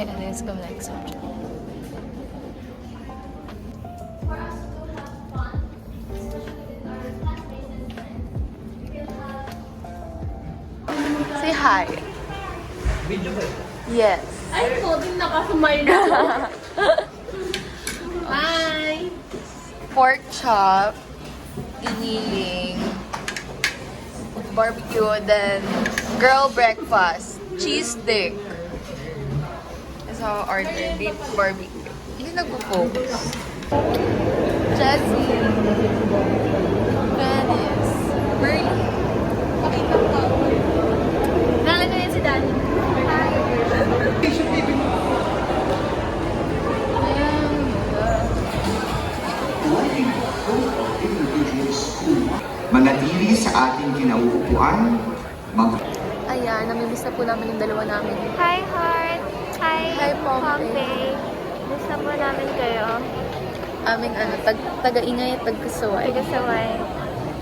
may analyze ko next subject. Say hi. Yes. Ay, koding nakasumay na. Bye! Pork chop, iniling, barbecue, then girl breakfast, cheese stick. That's how I ordered beef barbecue. Hindi nagpo-focus. Jessie, Venice, Bernie. Pakita ko. Nalala niya si Danny. Manatili sa ating kinauupuan. Ayan, namimiss na po namin yung dalawa namin. Hi, Heart! Hi, Pompey. Pompey! Miss na po namin kayo. Aming taga-ingay at taga-saway. Tagasaway.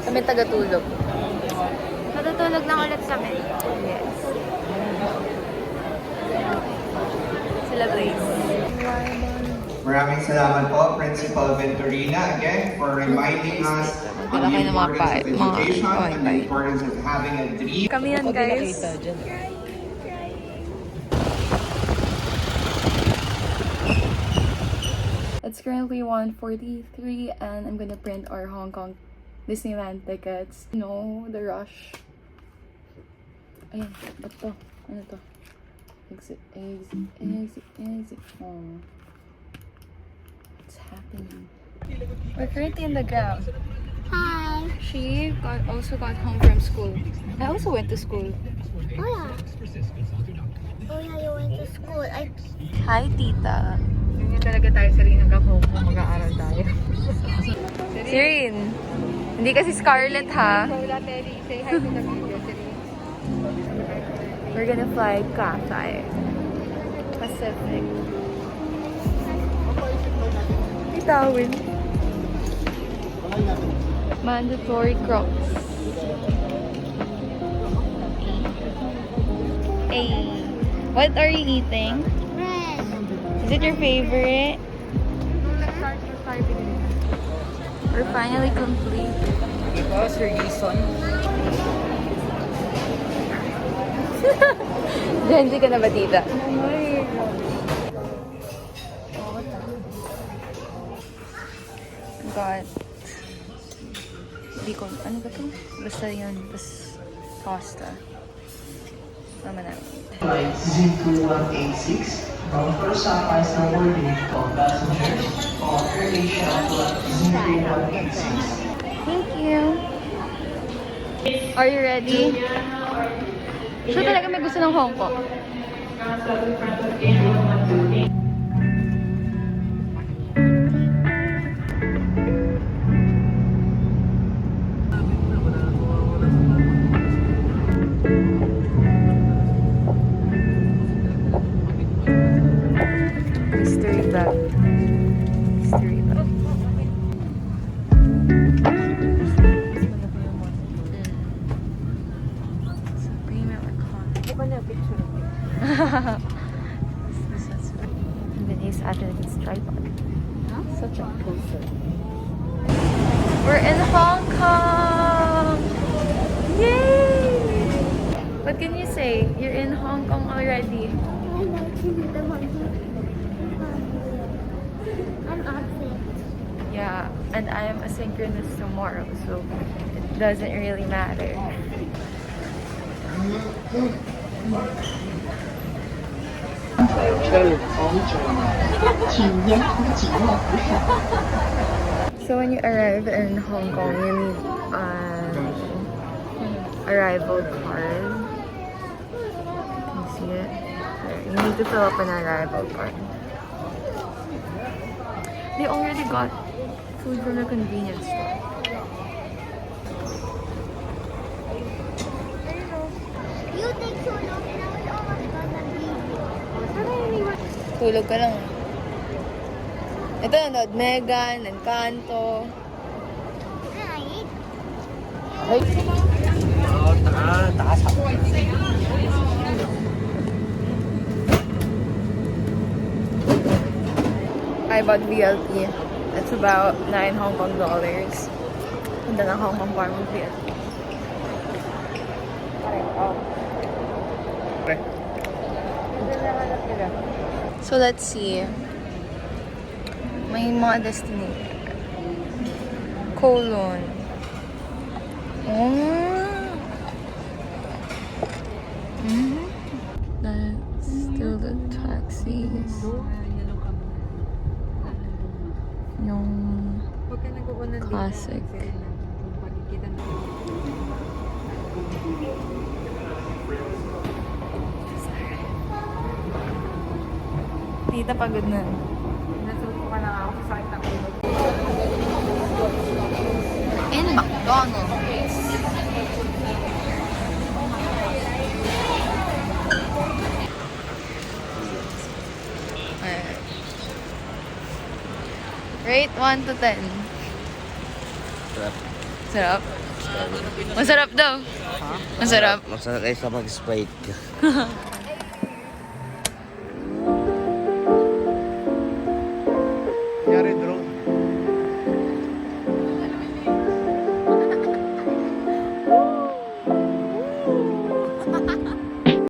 Kami taga-tulog. Matutulog lang ulit kami. Yes. Sila Grace. Maraming salamat po, Principal Venturina, again, for reminding us on the importance of education and the importance of having a dream. Kami yan, guys. It's currently 1:43 and I'm gonna print our Hong Kong Disneyland tickets. No, the rush. Ayan, ba't to? Ano to? Exit. Oh. What's happening? We're currently in the ground. Hi! She also got home from school. I also went to school. Oh, yeah. Oh, yeah, you went to school. Hi, tita. Hindi talaga tayo sa rin hanggang home kung mag-aaral tayo. Sirin, hindi kasi Scarlett, ha? Wala, Terry. Say hi to the video, Terry. We're gonna fly Cathay Pacific. Itawin. Mandatory Crocs. Hey, what are you eating? Bread. Is it your favorite? We're finally complete. Ikaw, Sir Jason. Hindi ka na ba, tita? Got hindi ko, ano ba ito? Basta yun, tas pasta. Tama na. Flight Z2186 bound for Osaka is now boarding all passengers on AirAsia Flight Z2186. Thank you. Are you ready? So talaga may gusto ng Hong Kong. Mystery bag. Mystery bag. Venice Athlete's tripod. Such a poser. We're in Hong Kong! Yay! What can you say? You're in Hong Kong already. I'm outfit. Yeah, and I'm asynchronous tomorrow, so it doesn't really matter. So when you arrive in Hong Kong, you need an arrival card. Can you see it? There, you need to fill up an arrival card. They already got food from the convenience store. You take so long and I was almost gonna leave. Tulog ka lang. Ito nanood, Megan, Encanto. Hi. Ay, Taas ako. I bought VLT. It's about 9 Hong Kong dollars. And then a Hong Kong farm with VLT. So let's see. May mga destination. Kowloon. Let's do the taxis. Yung Huwag ka nag-uunan dito. classic. Tita, pagod na. Nasuko ka na ako sa sakit ng ulo. In McDonald's. Alright. Rate 1 to 10. Sarap. Masarap daw. Masarap. Masarap kayo sa mag-sprite. Nangyari